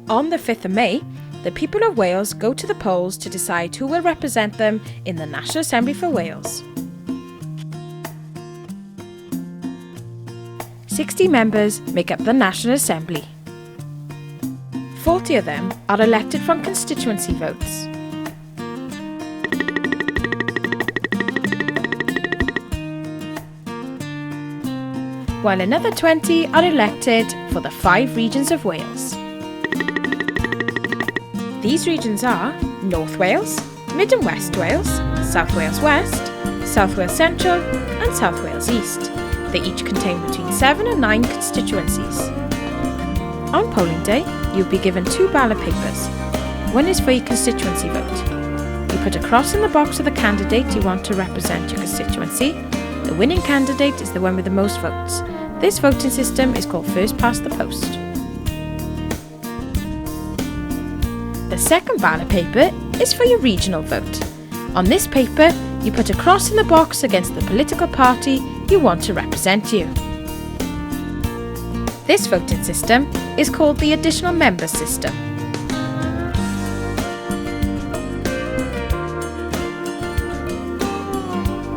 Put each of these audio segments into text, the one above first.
On the 5th of May, the people of Wales go to the polls to decide who will represent them in the National Assembly for Wales. 60 members make up the National Assembly. 40 of them are elected from constituency votes. While another 20 are elected for the 5 regions of Wales. These regions are North Wales, Mid and West Wales, South Wales West, South Wales Central and South Wales East. They each contain between 7 and 9 constituencies. On polling day, you'll be given 2 ballot papers. One is for your constituency vote. You put a cross in the box of the candidate you want to represent your constituency. The winning candidate is the one with the most votes. This voting system is called first past the post. The second ballot paper is for your regional vote. On this paper, you put a cross in the box against the political party you want to represent you. This voting system is called the additional member system.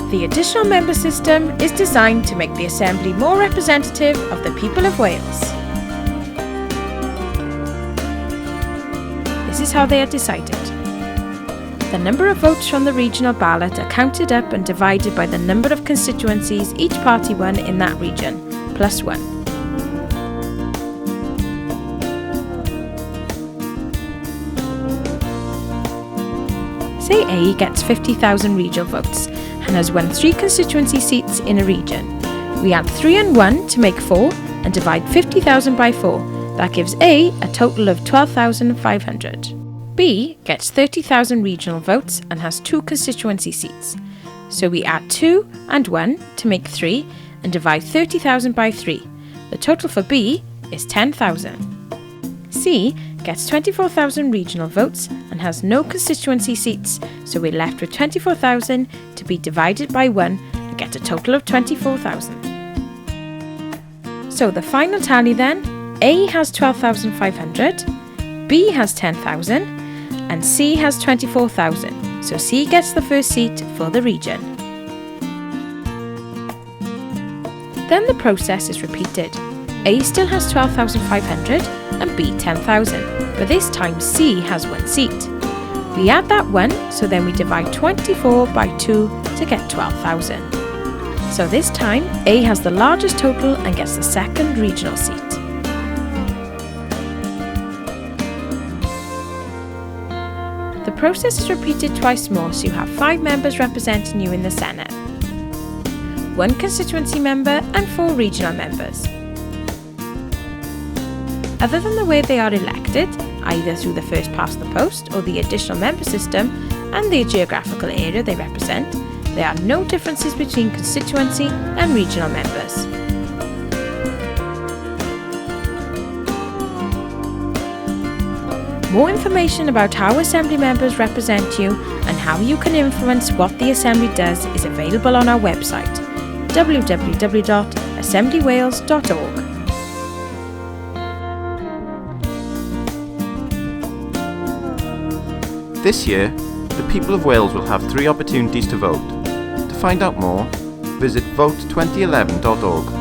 The additional member system is designed to make the Assembly more representative of the people of Wales. This is how they are decided. The number of votes from the regional ballot are counted up and divided by the number of constituencies each party won in that region, plus 1. Say A gets 50,000 regional votes and has won 3 constituency seats in a region. We add 3 and 1 to make 4 and divide 50,000 by 4. That gives A a total of 12,500. B gets 30,000 regional votes and has 2 constituency seats. So we add 2 and 1 to make 3 and divide 30,000 by 3. The total for B is 10,000. C gets 24,000 regional votes and has no constituency seats, so we're left with 24,000 to be divided by 1 to get a total of 24,000. So the final tally then, A has 12,500, B has 10,000 and C has 24,000, so C gets the first seat for the region. Then the process is repeated. A still has 12,500 and B 10,000, but this time C has 1 seat. We add that 1, so then we divide 24 by 2 to get 12,000. So this time A has the largest total and gets the second regional seat. The process is repeated twice more, so you have 5 members representing you in the Senedd, 1 constituency member and 4 regional members. Other than the way they are elected, either through the first past the post or the additional member system and the geographical area they represent, there are no differences between constituency and regional members. More information about how Assembly members represent you and how you can influence what the Assembly does is available on our website, www.assemblywales.org. This year, the people of Wales will have 3 opportunities to vote. To find out more, visit vote2011.org.